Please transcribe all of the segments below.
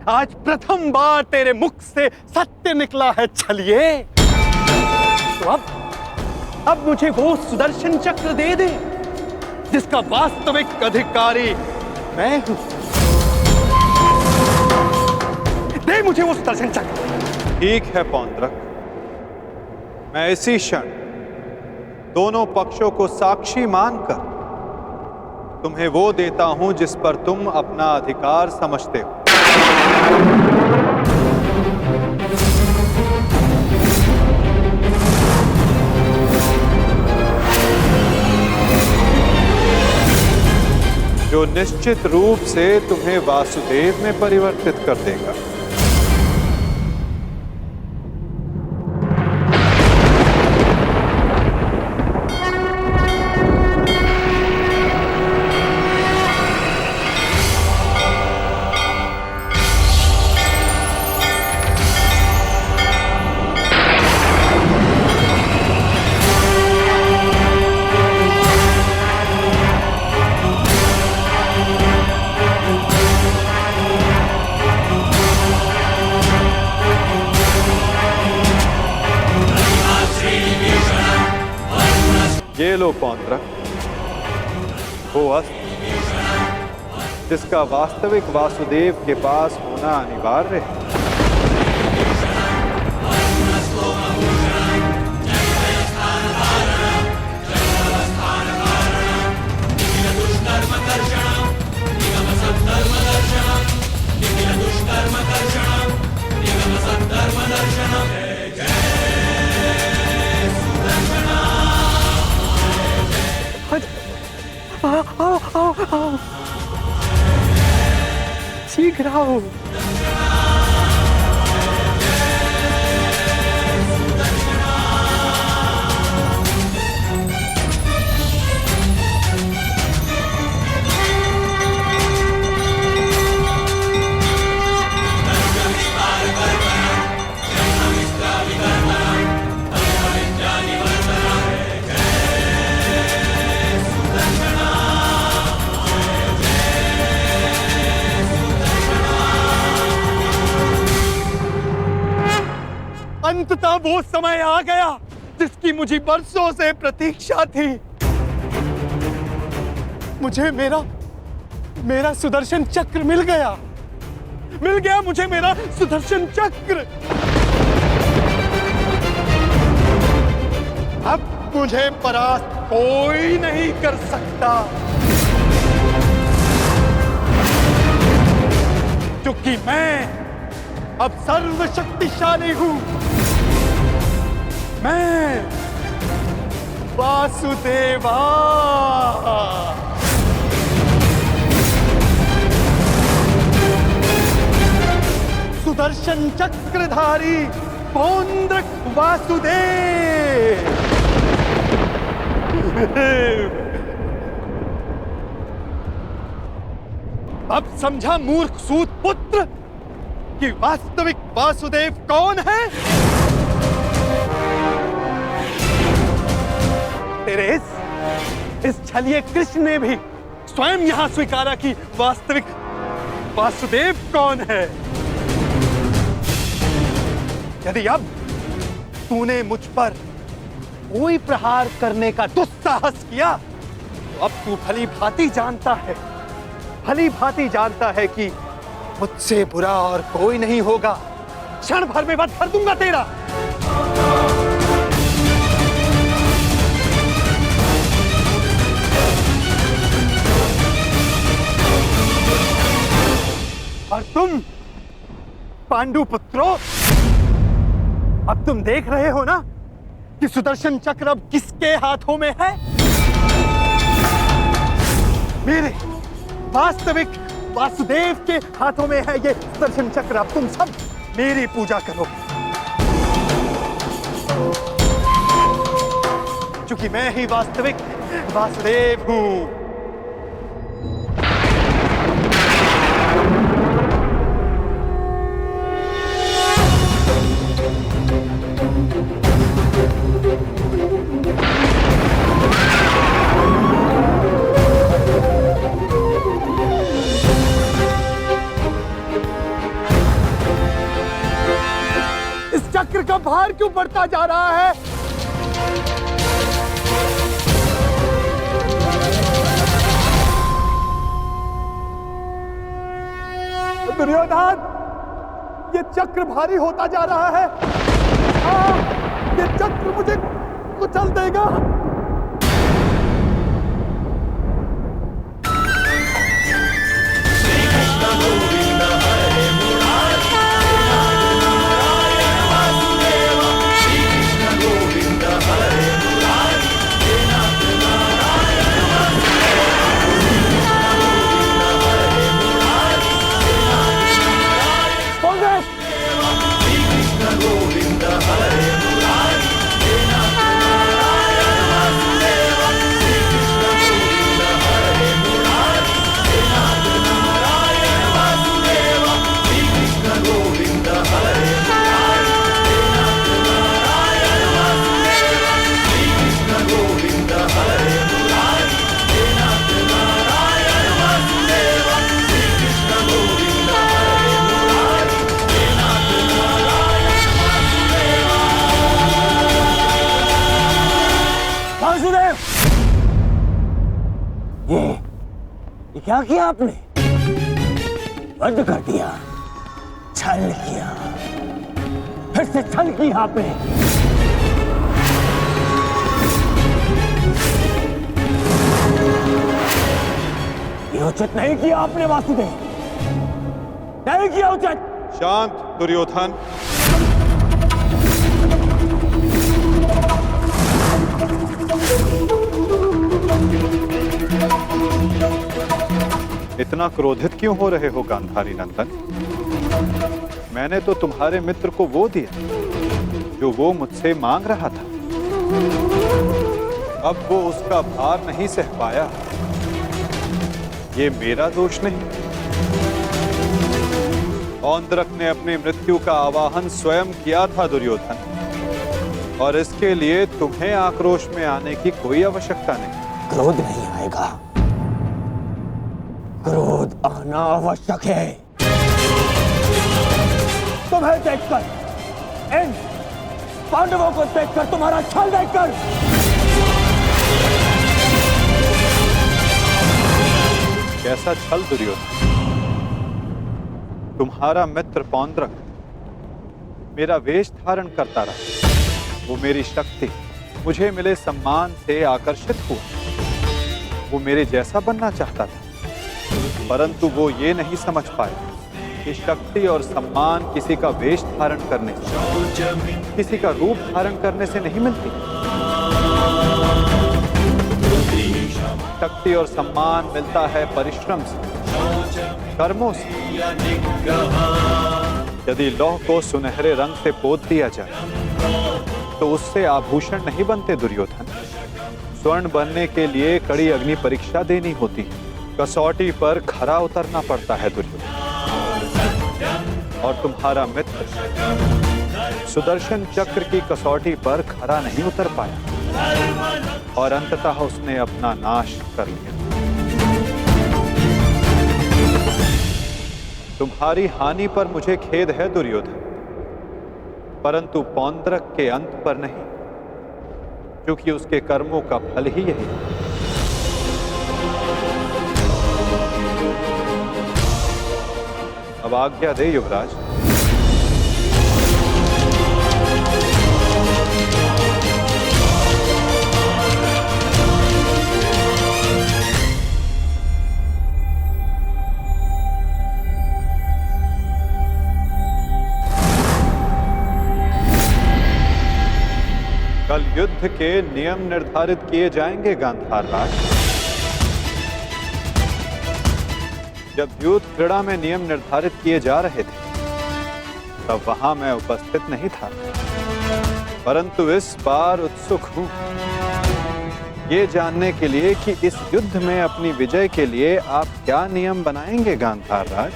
आज प्रथम बार तेरे मुख से सत्य निकला है छलिए। तो अब मुझे वो सुदर्शन चक्र दे दे जिसका वास्तविक अधिकारी मैं हूं। दे मुझे वो सुदर्शन चक्र। ठीक है पौंड्रक, मैं इसी क्षण दोनों पक्षों को साक्षी मानकर तुम्हें वो देता हूं जिस पर तुम अपना अधिकार समझते हो। जो निश्चित रूप से तुम्हें वासुदेव में परिवर्तित कर देगा। ये लो पौंड्रक, वो अस्त्र जिसका वास्तविक वासुदेव के पास होना अनिवार्य है। आओ। शीघ्र आओ। अंततः वो समय आ गया जिसकी मुझे बरसों से प्रतीक्षा थी। मुझे मेरा सुदर्शन चक्र मिल गया मुझे मेरा सुदर्शन चक्र। अब मुझे परास्त कोई नहीं कर सकता, क्योंकि मैं अब सर्वशक्तिशाली हूं। मैं वासुदेवा। सुदर्शन चक्रधारी पौंड्रक वासुदेव। अब समझा मूर्ख सूत पुत्र कि वास्तविक वासुदेव कौन है? तेरे इस छलिए कृष्ण ने भी स्वयं यहां स्वीकारा कि वास्तविक वासुदेव कौन है। यदि अब तूने मुझ पर कोई प्रहार करने का दुस्साहस किया तो अब तू भली भांति जानता है कि मुझसे बुरा और कोई नहीं होगा। क्षण भर में वध कर दूंगा तेरा। और तुम पांडु पुत्रों, अब तुम देख रहे हो ना कि सुदर्शन चक्र अब किसके हाथों में है? मेरे वास्तविक वासुदेव के हाथों में है ये सुदर्शन चक्र। अब तुम सब मेरी पूजा करो, क्योंकि मैं ही वास्तविक वासुदेव हूं। का भार क्यों बढ़ता जा रहा है? दुर्योधन, ये चक्र भारी होता जा रहा है। ये चक्र मुझे कुचल देगा। ये क्या किया आपने? बंद कर दिया, छल किया, फिर से छल किया आपने। ये उचित नहीं किया आपने वासुदेव, नहीं किया उचित। शांत दुर्योधन। इतना क्रोधित क्यों हो रहे हो गांधारी नंदन? मैंने तो तुम्हारे मित्र को वो दिया जो वो मुझसे मांग रहा था। अब वो उसका भार नहीं सह पाया, ये मेरा दोष नहीं। औंद्रक ने अपनी मृत्यु का आवाहन स्वयं किया था दुर्योधन, और इसके लिए तुम्हें आक्रोश में आने की कोई आवश्यकता नहीं। क्रोध नहीं आएगा, क्रोध आना आवश्यक है। तुम्हें देखकर, इन पांडवों को देखकर, तुम्हारा छल देखकर। कैसा छल दुर्योधन? तुम्हारा मित्र पौंद्रक मेरा वेश धारण करता रहा, वो मेरी शक्ति, मुझे मिले सम्मान से आकर्षित हुआ। वो मेरे जैसा बनना चाहता था, परंतु वो ये नहीं समझ पाया कि शक्ति और सम्मान किसी का वेश धारण करने से, किसी का रूप धारण करने से नहीं मिलती। शक्ति और सम्मान मिलता है परिश्रम से, कर्मों से। यदि लौह को सुनहरे रंग से पोत दिया जाए तो उससे आभूषण नहीं बनते दुर्योधन। स्वर्ण बनने के लिए कड़ी अग्नि परीक्षा देनी होती है, कसौटी पर खरा उतरना पड़ता है दुर्योधन। और तुम्हारा मित्र सुदर्शन चक्र की कसौटी पर खरा नहीं उतर पाया, और अंततः उसने अपना नाश कर लिया। तुम्हारी हानि पर मुझे खेद है दुर्योधन, परंतु पौंद्रक के अंत पर नहीं, क्योंकि उसके कर्मों का फल ही यही है। अब आज्ञा दे युवराज। कल युद्ध के नियम निर्धारित किए जाएंगे गांधार राज। जब युद्ध क्रीड़ा में नियम निर्धारित किए जा रहे थे तब वहां मैं उपस्थित नहीं था, परंतु इस बार उत्सुक हूं ये जानने के लिए कि इस युद्ध में अपनी विजय के लिए आप क्या नियम बनाएंगे गांधार राज।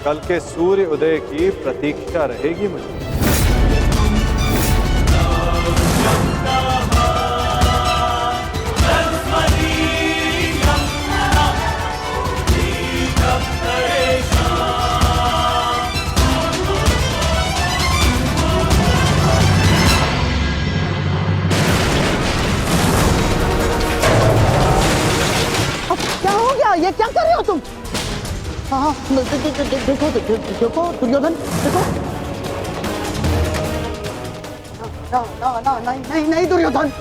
कल के सूर्य उदय की प्रतीक्षा रहेगी मुझे। क्या कर रहे हो तुम? हाँ, देखो दुर्योधन, देखो। नहीं दुर्योधन।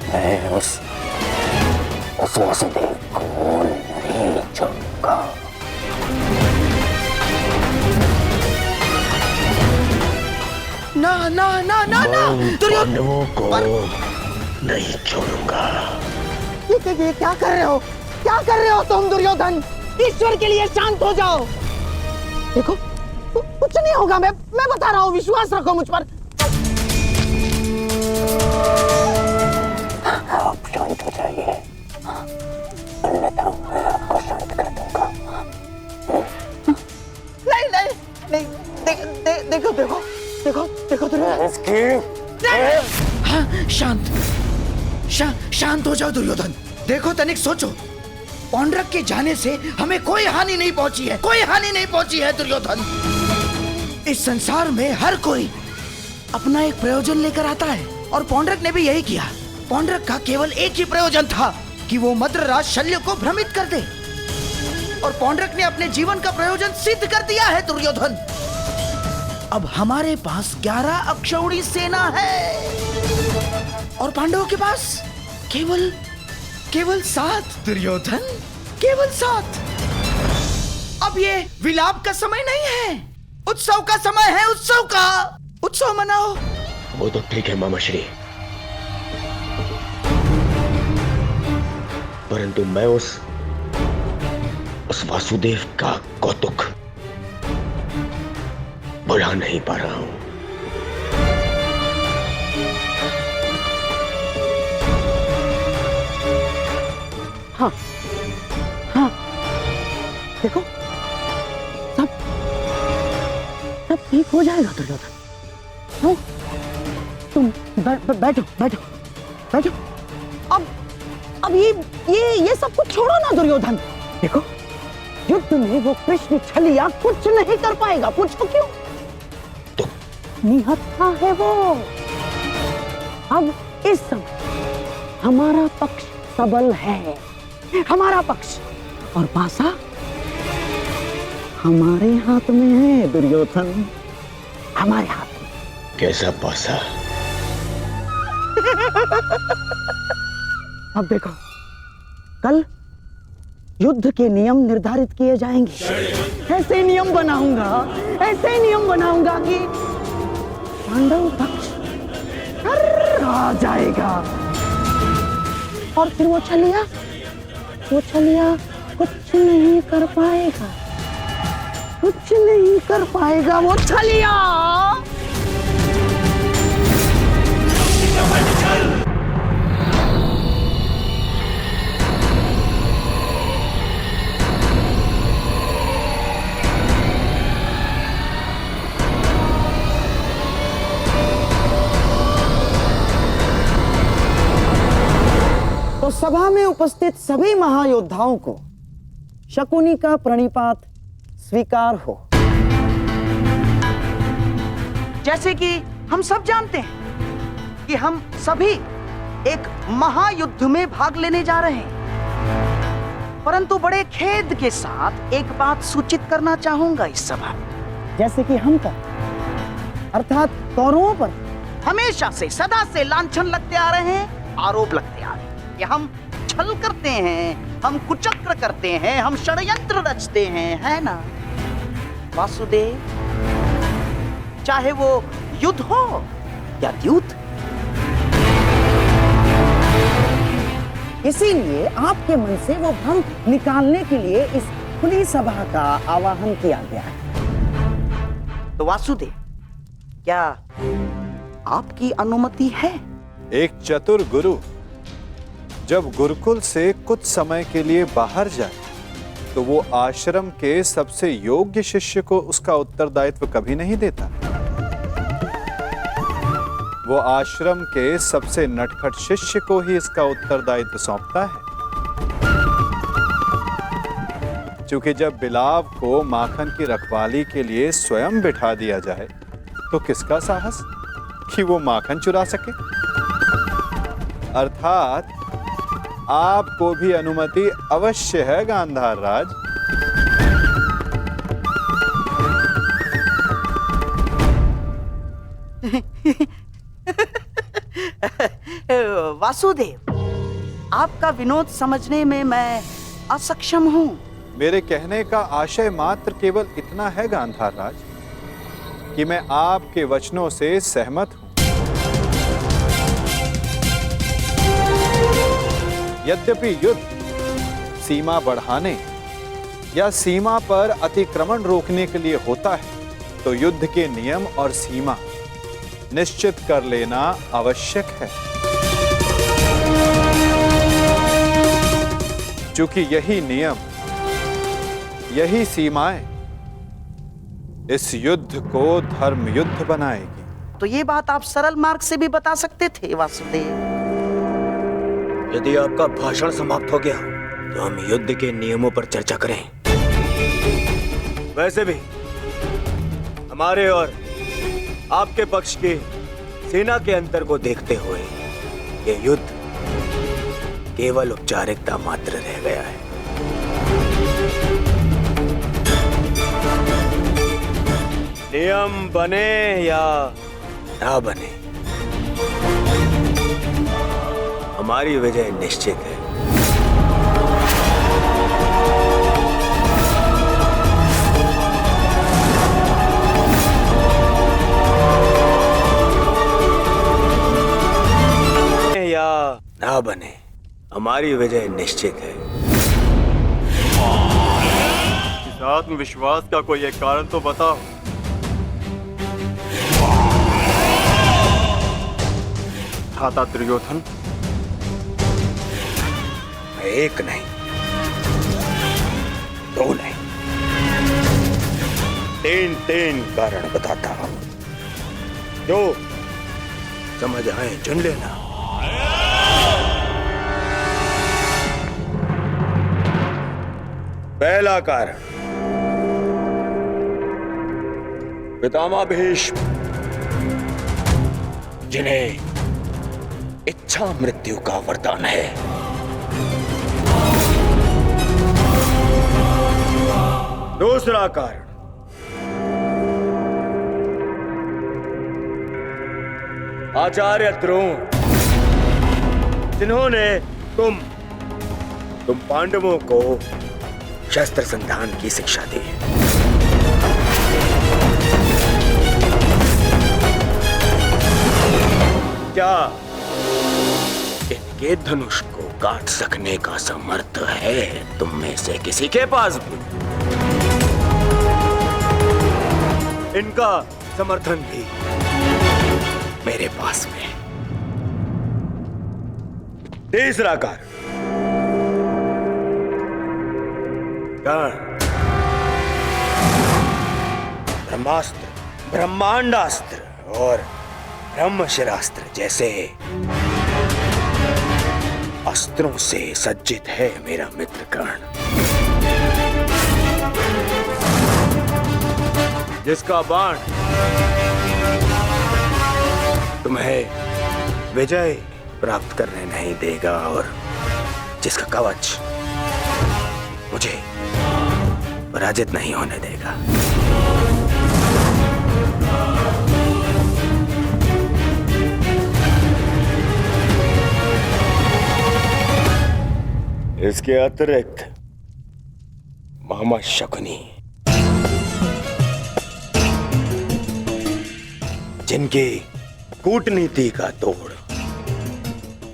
मैं उस वासुदेव को नहीं छोड़ूंगा। ना दुर्योधन को नहीं छोड़ूंगा। ये क्या कर रहे हो? क्या कर रहे हो तुम दुर्योधन? ईश्वर के लिए शांत हो जाओ। देखो कुछ नहीं होगा, मैं बता रहा हूँ, विश्वास रखो मुझ पर। आप शांत हो जाइए, अन्यथा मैं आपको शांत कर दूंगा। नहीं, देखो दुर्योधन। हाँ, शांत हो जाओ दुर्योधन। देखो तनिक सोचो, पौंड्रक के जाने से हमें कोई हानि नहीं पहुंची है दुर्योधन। इस संसार में हर कोई अपना एक प्रयोजन लेकर आता है, और पौंड्रक ने भी यही किया। पौंड्रक का केवल एक ही प्रयोजन था कि वो मद्रराज शल्य को भ्रमित कर दे, और पौंड्रक ने अपने जीवन का प्रयोजन सिद्ध कर दिया है दुर्योधन। अब हमारे पास 11 अक्षौणी सेना है, और पांडवों के पास केवल 7 दुर्योधन, केवल 7। अब ये विलाप का समय नहीं है, उत्सव का समय है। उत्सव मनाओ। वो तो ठीक है मामाश्री, परंतु मैं उस वासुदेव का कौतुक भुला नहीं पा रहा हूं। हाँ, देखो सब ठीक हो जाएगा दुर्योधन। हाँ, तुम बैठो। अब ये सब कुछ छोड़ो ना दुर्योधन। देखो, युद्ध में वो कृष्ण छलिया कुछ नहीं कर पाएगा। पूछो क्यों? तो निहत्था है वो। अब इस समय हमारा पक्ष सबल है, हमारा पक्ष, और पासा हमारे हाथ में है दुर्योधन, हमारे हाथ में। कैसा पासा? अब देखो, कल युद्ध के नियम निर्धारित किए जाएंगे। ऐसे नियम बनाऊंगा कि पांडव पक्ष आ जाएगा, और फिर वो छलिया कुछ नहीं कर पाएगा वो छलिया। तो सभा में उपस्थित सभी महायोद्धाओं को शकुनी का प्रणिपात स्वीकार हो। जैसे कि हम सब जानते हैं कि हम सभी एक महायुद्ध में भाग लेने जा रहे हैं, परंतु बड़े खेद के साथ एक बात सूचित करना चाहूंगा इस सभा में। जैसे कि हम पर, अर्थात कौरवों पर हमेशा से, सदा से लांछन लगते आ रहे हैं, आरोप लगते आ रहे हैं कि हम छल करते हैं, हम कुचक्र करते हैं, हम षड्यंत्र रचते हैं, है ना वासुदेव? चाहे वो युद्ध हो या द्यूत। इसीलिए आपके मन से वो भ्रम निकालने के लिए इस खुली सभा का आवाहन किया गया है। तो वासुदेव, क्या आपकी अनुमति है? एक चतुर गुरु जब गुरुकुल से कुछ समय के लिए बाहर जाए तो वो आश्रम के सबसे योग्य शिष्य को उसका उत्तरदायित्व कभी नहीं देता। वो आश्रम के सबसे नटखट शिष्य को ही इसका उत्तरदायित्व सौंपता है। क्योंकि जब बिलाव को माखन की रखवाली के लिए स्वयं बिठा दिया जाए तो किसका साहस कि वो माखन चुरा सके। अर्थात आपको भी अनुमति अवश्य है गांधार राज। वासुदेव, आपका विनोद समझने में मैं असक्षम हूँ। मेरे कहने का आशय मात्र केवल इतना है गांधार राज कि मैं आपके वचनों से सहमत हूं। यद्यपि युद्ध सीमा बढ़ाने या सीमा पर अतिक्रमण रोकने के लिए होता है, तो युद्ध के नियम और सीमा निश्चित कर लेना आवश्यक है। क्योंकि यही नियम, यही सीमाएं इस युद्ध को धर्म युद्ध बनाएगी। तो ये बात आप सरल मार्ग से भी बता सकते थे वासुदेव। यदि आपका भाषण समाप्त हो गया तो हम युद्ध के नियमों पर चर्चा करें। वैसे भी हमारे और आपके पक्ष की सेना के अंतर को देखते हुए ये युद्ध केवल औपचारिकता मात्र रह गया है। नियम बने या ना बने, हमारी विजय निश्चित है। या ना बने, हमारी विजय निश्चित है। इस आत्मविश्वास का कोई एक कारण तो बताओ। था दुर्योधन, एक नहीं, दो नहीं, तीन कारण बताता हूं, जो समझ आए चुन लेना। पहला कारण, पितामह भीष्म जिन्हें इच्छा मृत्यु का वरदान है। दूसरा कारण, आचार्य द्रोण जिन्होंने तुम पांडवों को शस्त्र संधान की शिक्षा दी। क्या इनके धनुष को काट सकने का समर्थ है तुम में से किसी के पास भी? इनका समर्थन भी मेरे पास में। तीसरा कारण, ब्रह्मास्त्र, ब्रह्मांडास्त्र और ब्रह्मशिरास्त्र जैसे अस्त्रों से सज्जित है मेरा मित्र कर्ण, जिसका बाण तुम्हें विजय प्राप्त करने नहीं देगा और जिसका कवच मुझे पराजित नहीं होने देगा। इसके अतिरिक्त मामा शकुनी, जिनकी कूटनीति का तोड़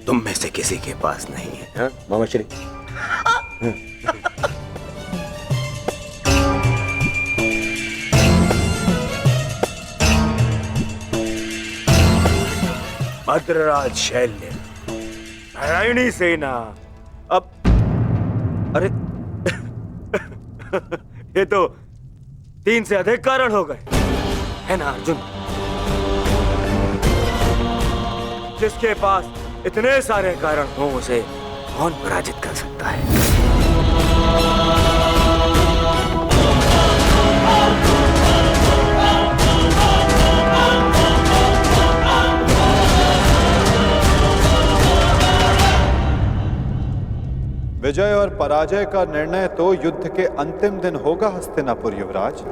तुम में से किसी के पास नहीं है। हाँ मामा श्री, भद्रराज शैल्य, नारायणी सेना। अब अरे ये तो 3 से अधिक कारण हो गए, है ना अर्जुन? जिसके पास इतने सारे कारण हो उसे कौन पराजित कर सकता है? विजय और पराजय का निर्णय तो युद्ध के अंतिम दिन होगा हस्तिनापुर युवराज।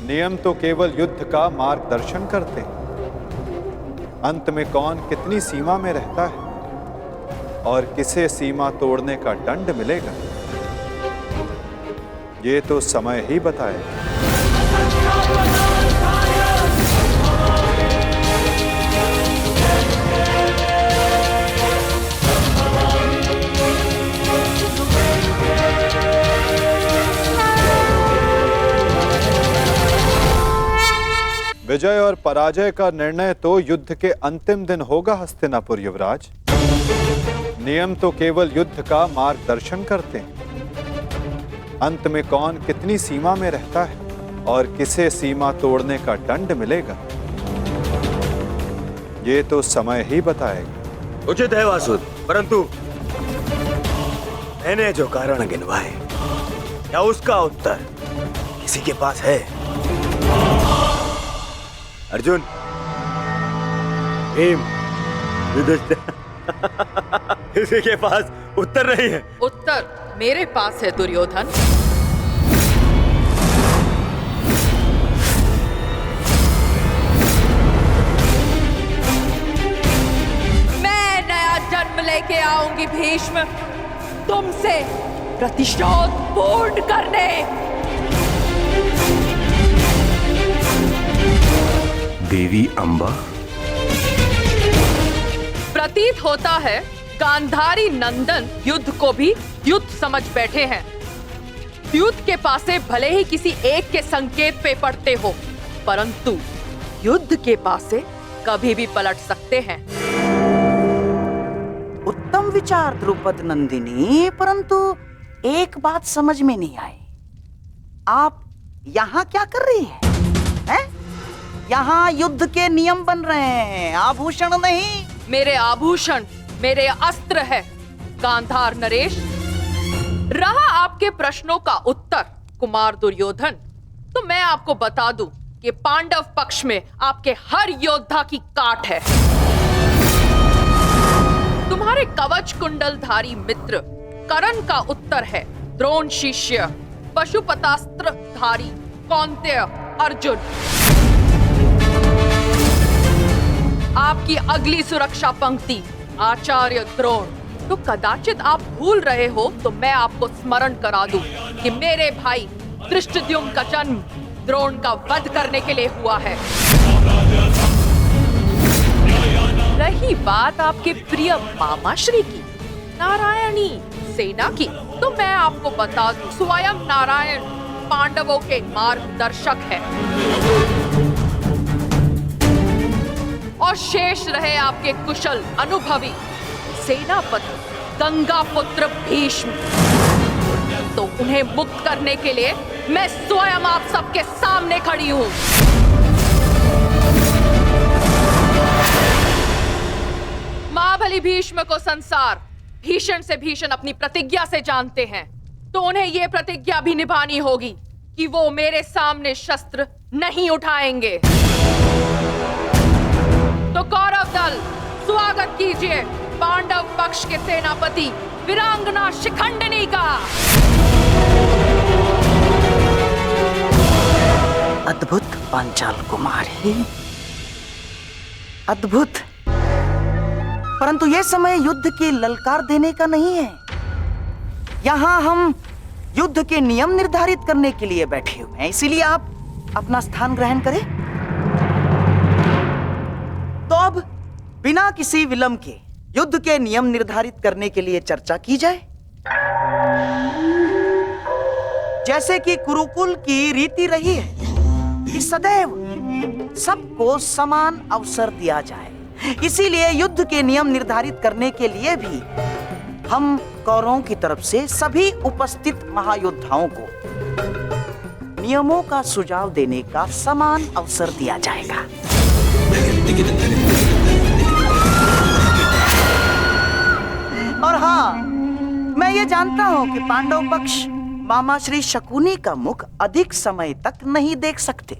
नियम तो केवल युद्ध का मार्गदर्शन करते हैं। अंत में कौन कितनी सीमा में रहता है और किसे सीमा तोड़ने का दंड मिलेगा, ये तो समय ही बताएगा। विजय और पराजय का निर्णय तो युद्ध के अंतिम दिन होगा हस्तिनापुर युवराज। नियम तो केवल युद्ध का मार्गदर्शन करते हैं। अंत में कौन कितनी सीमा में रहता है और किसे सीमा तोड़ने का दंड मिलेगा, ये तो समय ही बताएगा। उचित है वासुद, परंतु मैंने जो कारण गिनवाए, क्या उसका उत्तर किसी के पास है? अर्जुन, भीम, युधिष्ठिर, किसी के पास उत्तर नहीं है। उत्तर मेरे पास है दुर्योधन। मैं नया जन्म लेके आऊंगी भीष्म, तुमसे प्रतिशोध पूर्ण करने। देवी अंबा, प्रतीत होता है गांधारी नंदन युद्ध को भी युद्ध समझ बैठे हैं। युद्ध के पासे भले ही किसी एक के संकेत पे पड़ते हो, परंतु युद्ध के पासे कभी भी पलट सकते हैं। उत्तम विचार द्रुपद नंदिनी, परंतु एक बात समझ में नहीं आई। आप यहाँ क्या कर रही हैं? यहाँ युद्ध के नियम बन रहे हैं, आभूषण नहीं। मेरे आभूषण मेरे अस्त्र है गांधार नरेश। रहा आपके प्रश्नों का उत्तर कुमार दुर्योधन, तो मैं आपको बता दूं कि पांडव पक्ष में आपके हर योद्धा की काट है। तुम्हारे कवच कुंडलधारी मित्र कर्ण का उत्तर है द्रोण शिष्य पशुपतास्त्र धारी कौन्तेय अर्जुन। आपकी अगली सुरक्षा पंक्ति आचार्य द्रोण। तो कदाचित आप भूल रहे हो तो मैं आपको स्मरण करा दूं कि मेरे भाई धृष्टद्युम्न का जन्म द्रोण का वध करने के लिए हुआ है। रही बात आपके प्रिय मामाश्री की, नारायणी सेना की, तो मैं आपको बता दूं स्वयं नारायण पांडवों के मार्गदर्शक है। और शेष रहे आपके कुशल अनुभवी सेनापति गंगा पुत्र भीष्म, तो उन्हें मुक्त करने के लिए मैं स्वयं आप सबके सामने खड़ी हूं। महाबली भीष्म को संसार भीषण से भीषण अपनी प्रतिज्ञा से जानते हैं, तो उन्हें यह प्रतिज्ञा भी निभानी होगी कि वो मेरे सामने शस्त्र नहीं उठाएंगे। तो कौरव दल स्वागत कीजिए पांडव पक्ष के सेनापति वीरांगना शिखंडिनी का। अद्भुत पांचाल कुमारी, अद्भुत। परंतु यह समय युद्ध की ललकार देने का नहीं है। यहाँ हम युद्ध के नियम निर्धारित करने के लिए बैठे हुए हैं, इसीलिए आप अपना स्थान ग्रहण करें। तो अब बिना किसी विलंब के युद्ध के नियम निर्धारित करने के लिए चर्चा की जाए। जैसे कि कुरुकुल की रीति रही है कि सदैव सबको समान अवसर दिया जाए, इसीलिए युद्ध के नियम निर्धारित करने के लिए भी हम कौरवों की तरफ से सभी उपस्थित महायोद्धाओं को नियमों का सुझाव देने का समान अवसर दिया जाएगा। और हाँ, मैं ये जानता हूं कि पांडव पक्ष मामा श्री शकुनी का मुख अधिक समय तक नहीं देख सकते,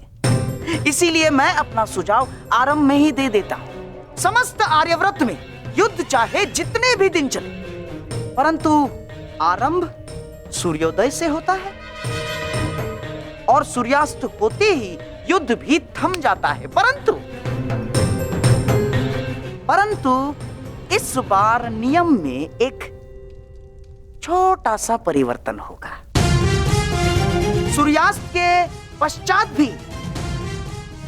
इसीलिए मैं अपना सुझाव आरंभ में ही दे देता हूं। समस्त आर्यव्रत में युद्ध चाहे जितने भी दिन चले, परंतु आरंभ सूर्योदय से होता है और सूर्यास्त होते ही युद्ध भी थम जाता है। परंतु इस बार नियम में एक छोटा सा परिवर्तन होगा। सूर्यास्त के पश्चात भी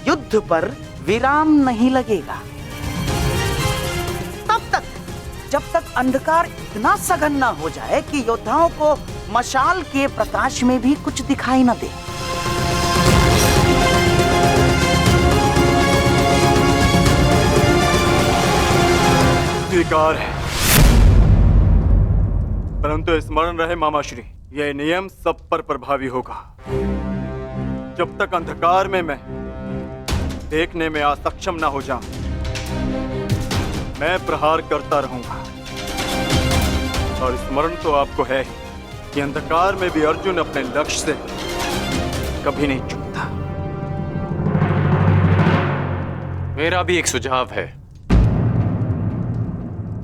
युद्ध पर विराम नहीं लगेगा, तब तक जब तक अंधकार इतना सघन न हो जाए कि योद्धाओं को मशाल के प्रकाश में भी कुछ दिखाई न दे। स्वीकार है, परंतु स्मरण रहे मामाश्री, यह नियम सब पर प्रभावी होगा। जब तक अंधकार में मैं देखने में असक्षम ना हो जाऊं, मैं प्रहार करता रहूंगा। और स्मरण तो आपको है ही कि अंधकार में भी अर्जुन अपने लक्ष्य से कभी नहीं चूकता। मेरा भी एक सुझाव है।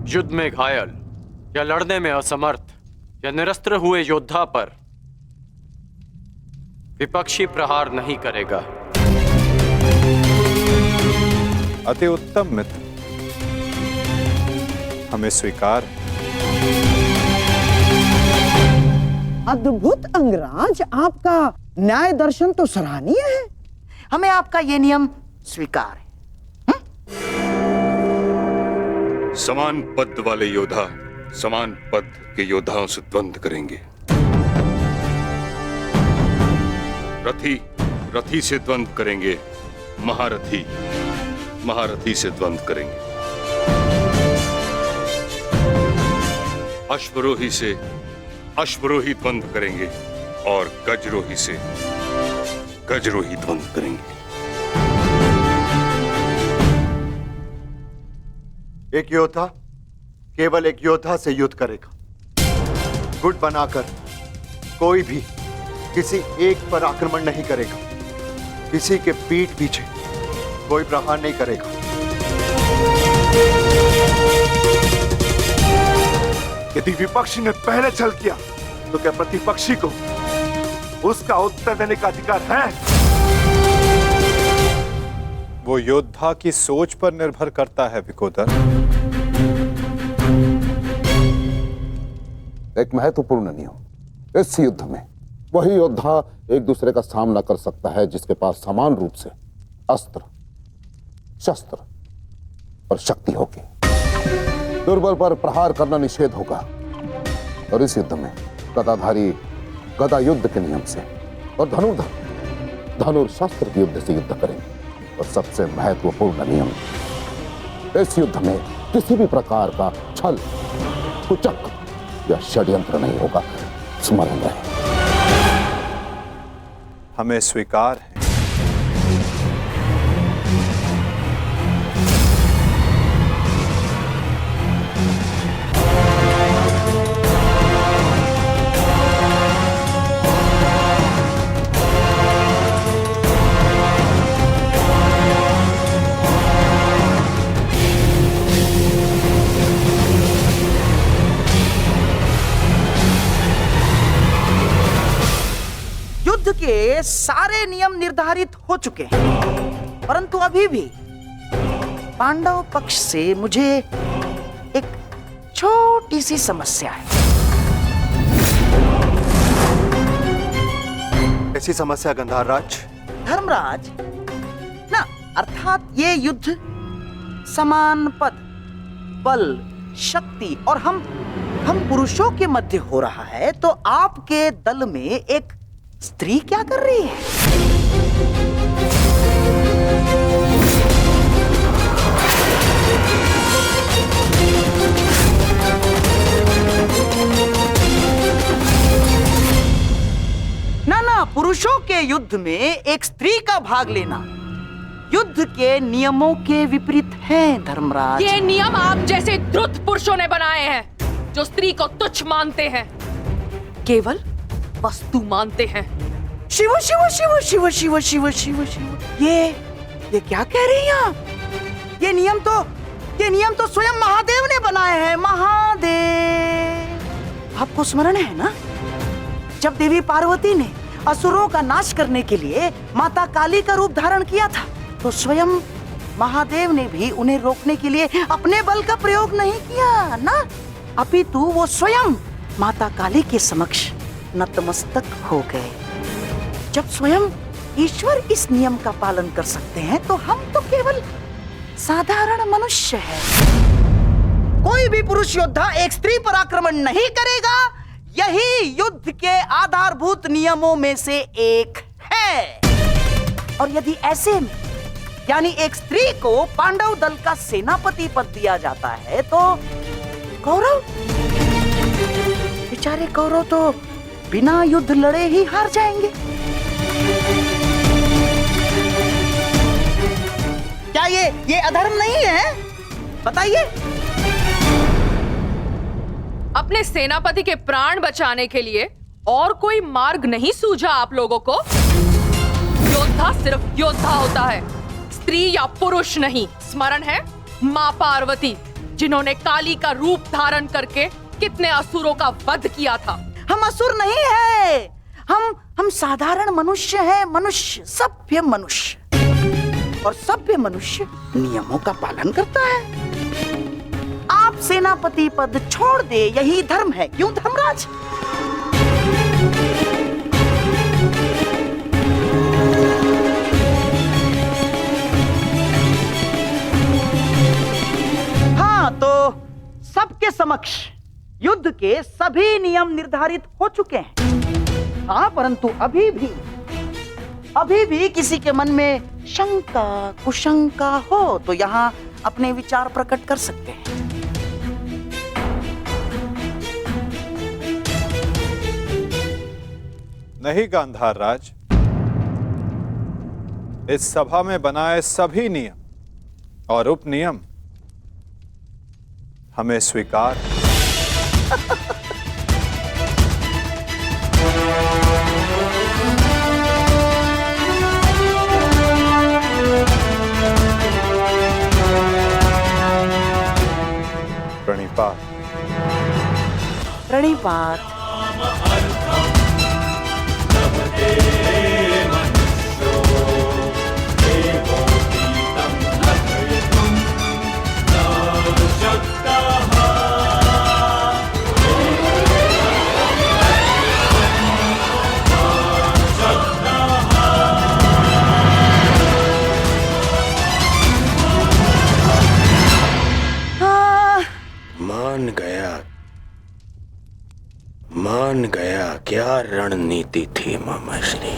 युद्ध में घायल या लड़ने में असमर्थ या निरस्त्र हुए योद्धा पर विपक्षी प्रहार नहीं करेगा। अति उत्तम मित्र, हमें स्वीकार है। अद्भुत अंगराज, आपका न्याय दर्शन तो सराहनीय है। हमें आपका यह नियम स्वीकार है। समान पद वाले योद्धा समान पद के योद्धाओं से द्वंद्व करेंगे। रथी रथी से द्वंद्व करेंगे, महारथी महारथी से द्वंद्व करेंगे, अश्वरोही से अश्वरोही द्वंद्व करेंगे और गजरोही से गजरोही द्वंद्व करेंगे। एक योद्धा केवल एक योद्धा से युद्ध करेगा। गुट बनाकर कोई भी किसी एक पर आक्रमण नहीं करेगा, किसी के पीठ पीछे कोई प्रहार नहीं करेगा। यदि विपक्षी ने पहले छल किया तो क्या प्रतिपक्षी को उसका उत्तर देने का अधिकार है? वो योद्धा की सोच पर निर्भर करता है विकोदर। एक महत्वपूर्ण नियम, इस युद्ध में वही योद्धा एक दूसरे का सामना कर सकता है जिसके पास समान रूप से अस्त्र, शस्त्र और शक्ति होगी। दुर्बल पर प्रहार करना निषेध होगा और इस युद्ध में गदाधारी गदा युद्ध के नियम से और धनुर्धर धनुर्शस्त्र के युद्ध से युद्ध करेंगे। और सबसे महत्वपूर्ण नियम, इस युद्ध में किसी भी प्रकार का छल, कुचक या षड्यंत्र नहीं होगा। स्मरण रहे। हमें स्वीकार है। युद्ध के सारे नियम निर्धारित हो चुके हैं, परंतु अभी भी पांडव पक्ष से मुझे एक छोटी सी समस्या है। ऐसी समस्या गंधार राज? धर्मराज ना, अर्थात ये युद्ध समान पद, बल, शक्ति और हम पुरुषों के मध्य हो रहा है, तो आपके दल में एक स्त्री क्या कर रही है? ना, पुरुषों के युद्ध में एक स्त्री का भाग लेना युद्ध के नियमों के विपरीत है धर्मराज। ये नियम आप जैसे द्रुत पुरुषों ने बनाए हैं, जो स्त्री को तुच्छ मानते हैं, केवल वस्तु मानते हैं। शिव शिव शिव शिव शिव शिव शिव शिव, ये क्या कह रही हैं आप? ये ये नियम तो स्वयं महादेव ने बनाए हैं। महादेव, आपको स्मरण है ना, जब देवी पार्वती ने असुरों का नाश करने के लिए माता काली का रूप धारण किया था, तो स्वयं महादेव ने भी उन्हें रोकने के लिए अपने बल का प्रयोग नहीं किया ना, अपितु वो स्वयं माता काली के समक्ष नतमस्तक हो गए। जब स्वयं ईश्वर इस नियम का पालन कर सकते हैं, तो हम तो केवल साधारण मनुष्य हैं। कोई भी पुरुष योद्धा एक स्त्री पर आक्रमण नहीं करेगा, यही युद्ध के आधारभूत नियमों में से एक है। और यदि ऐसे में यानी एक स्त्री को पांडव दल का सेनापति पद दिया जाता है, तो कौरव, बेचारे कौरव तो बिना युद्ध लड़े ही हार जाएंगे। क्या ये अधर्म नहीं है? बताइए। अपने सेनापति के प्राण बचाने के लिए और कोई मार्ग नहीं सूझा आप लोगों को? योद्धा सिर्फ योद्धा होता है, स्त्री या पुरुष नहीं। स्मरण है माँ पार्वती, जिन्होंने काली का रूप धारण करके कितने असुरों का वध किया था। हम असुर नहीं है, हम साधारण मनुष्य हैं, मनुष्य, सभ्य मनुष्य। और सभ्य मनुष्य नियमों का पालन करता है। आप सेनापति पद छोड़ दे, यही धर्म है, क्यों धर्मराज? हाँ, तो सबके समक्ष युद्ध के सभी नियम निर्धारित हो चुके हैं। हाँ, परंतु अभी भी किसी के मन में शंका कुशंका हो तो यहाँ अपने विचार प्रकट कर सकते हैं। नहीं गांधार राज, इस सभा में बनाए सभी नियम और उपनियम हमें स्वीकार है। प्रणिपात। प्रणिपात। मान गया क्या रणनीति थी मामाश्री।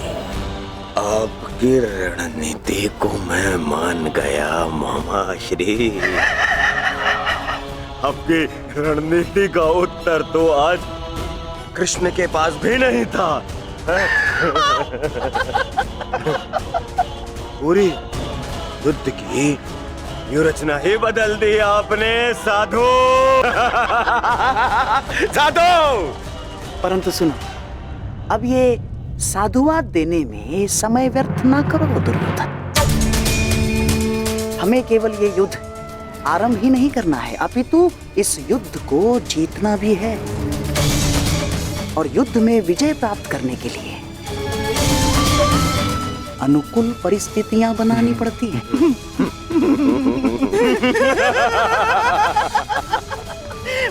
आपकी रणनीति को मैं मान गया मामाश्री। आपकी रणनीति का उत्तर तो आज कृष्ण के पास भी नहीं था। पूरी युद्ध की व्यूरचना ही बदल दी आपने साधु। साधु। परंतु सुनो, अब ये साधुवाद देने में समय व्यर्थ ना करो दुर्योधन। हमें केवल ये युद्ध आरंभ ही नहीं करना है, अपितु इस युद्ध को जीतना भी है। और युद्ध में विजय प्राप्त करने के लिए अनुकूल परिस्थितियां बनानी पड़ती हैं।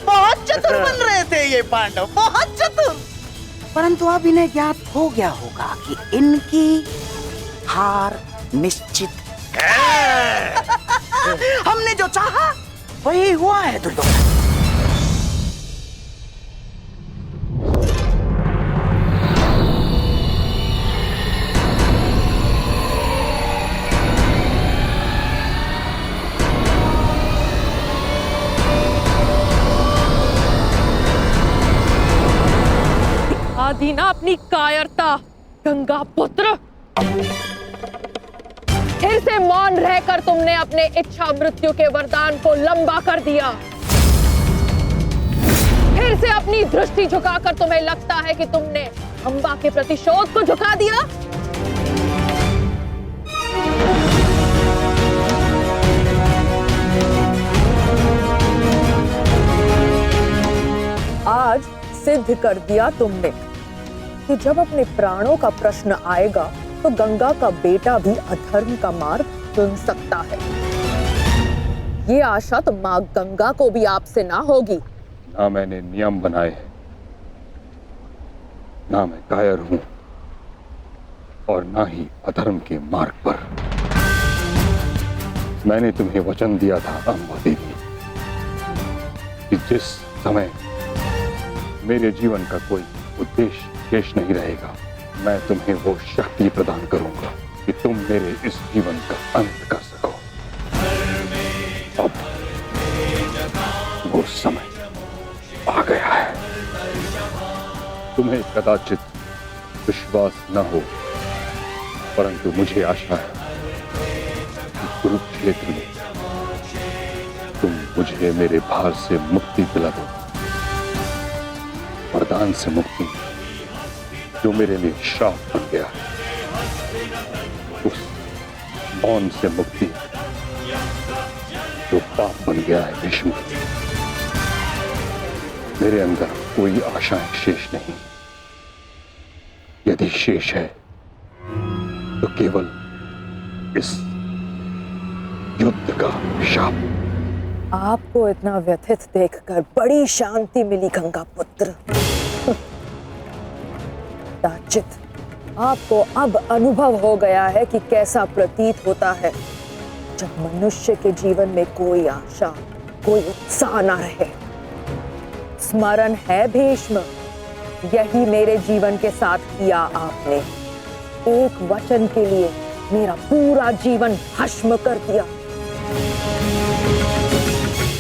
बहुत चतुर बन रहे थे ये पांडव, बहुत चतुर। परंतु अब इन्हें ज्ञात हो गया होगा कि इनकी हार निश्चित है। हमने जो चाहा वही हुआ है दुर्योधन। दीना अपनी कायरता, गंगा पुत्र। फिर से मौन रहकर तुमने अपने इच्छा मृत्यु के वरदान को लंबा कर दिया। फिर से अपनी दृष्टि झुकाकर तुम्हें लगता है कि तुमने अंबा के प्रतिशोध को झुका दिया। सिद्ध कर दिया तुमने कि जब अपने प्राणों का प्रश्न आएगा तो गंगा का बेटा भी अधर्म का मार्ग चुन सकता है। ये आशा तो माँ गंगा को भी आपसे ना होगी। ना मैंने नियम बनाए हैं, ना मैं कायर हूं और ना ही अधर्म के मार्ग पर। मैंने तुम्हें वचन दिया था अम्बा देवी कि जिस समय मेरे जीवन का कोई उद्देश्य शेष नहीं रहेगा, मैं तुम्हें वो शक्ति प्रदान करूंगा कि तुम मेरे इस जीवन का अंत कर सको। अब वो समय आ गया है। तुम्हें कदाचित विश्वास न हो, परंतु मुझे आशा है कि कुरुक्षेत्र में तुम मुझे मेरे भार से मुक्ति दिला दो। वरदान से मुक्ति जो मेरे लिए श्राप बन गया है, उस मौन से मुक्ति जो पाप बन गया है भीष्म। मेरे अंदर कोई आशाएं शेष नहीं। यदि शेष है तो केवल इस युद्ध का शाप। आपको इतना व्यथित देखकर बड़ी शांति मिली गंगा पुत्र। दाचित, आपको अब अनुभव हो गया है कि कैसा प्रतीत होता है जब मनुष्य के जीवन में कोई आशा, कोई उत्साह न रहे। स्मरण है भीष्म, यही मेरे जीवन के साथ किया आपने। एक वचन के लिए मेरा पूरा जीवन भस्म कर दिया।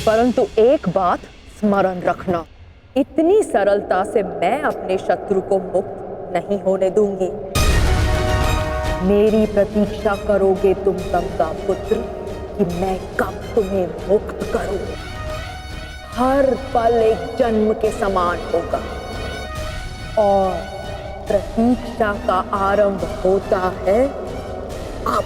परंतु एक बात स्मरण रखना, इतनी सरलता से मैं अपने शत्रु को मुक्त नहीं होने दूंगी। मेरी प्रतीक्षा करोगे तुम गंगा पुत्र कि मैं कब तुम्हें मुक्त करूं। हर पल एक जन्म के समान होगा और प्रतीक्षा का आरंभ होता है अब।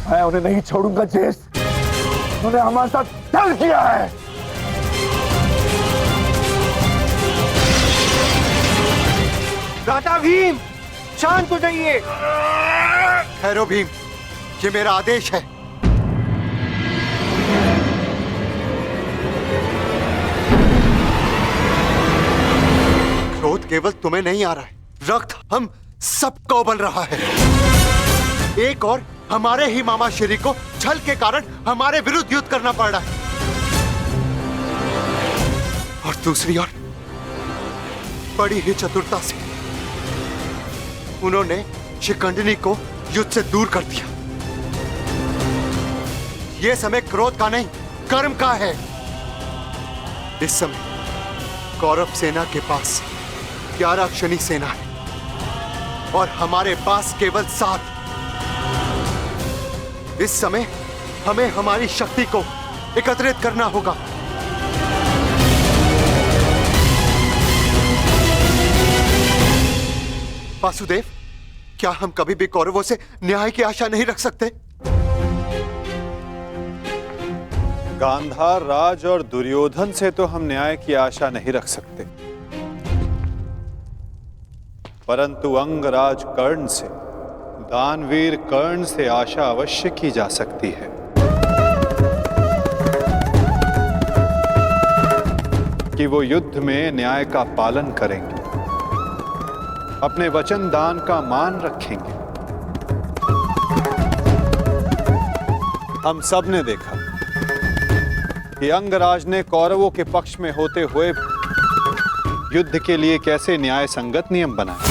मैं उन्हें नहीं छोड़ूंगा जेस, उन्होंने हमारे साथ छल किया है। दादा भीम, शांत हो जाइए। ठहरो भीम, ये मेरा आदेश है। क्रोध केवल तुम्हें नहीं आ रहा है, रक्त हम सबको बल रहा है। एक और हमारे ही मामा श्री को छल के कारण हमारे विरुद्ध युद्ध करना पड़ रहा है, और दूसरी ओर बड़ी ही चतुरता से उन्होंने शिखंडिनी को युद्ध से दूर कर दिया। यह समय क्रोध का नहीं, कर्म का है। इस समय कौरव सेना के पास 11 अक्षनी सेना है और हमारे पास केवल 7। इस समय हमें हमारी शक्ति को एकत्रित करना होगा। वासुदेव, क्या हम कभी भी कौरवों से न्याय की आशा नहीं रख सकते? गांधार राज और दुर्योधन से तो हम न्याय की आशा नहीं रख सकते, परंतु अंगराज कर्ण से, दानवीर कर्ण से आशा अवश्य की जा सकती है कि वो युद्ध में न्याय का पालन करेंगे, अपने वचन दान का मान रखेंगे। हम सब ने देखा कि अंगराज ने कौरवों के पक्ष में होते हुए युद्ध के लिए कैसे न्याय संगत नियम बनाए।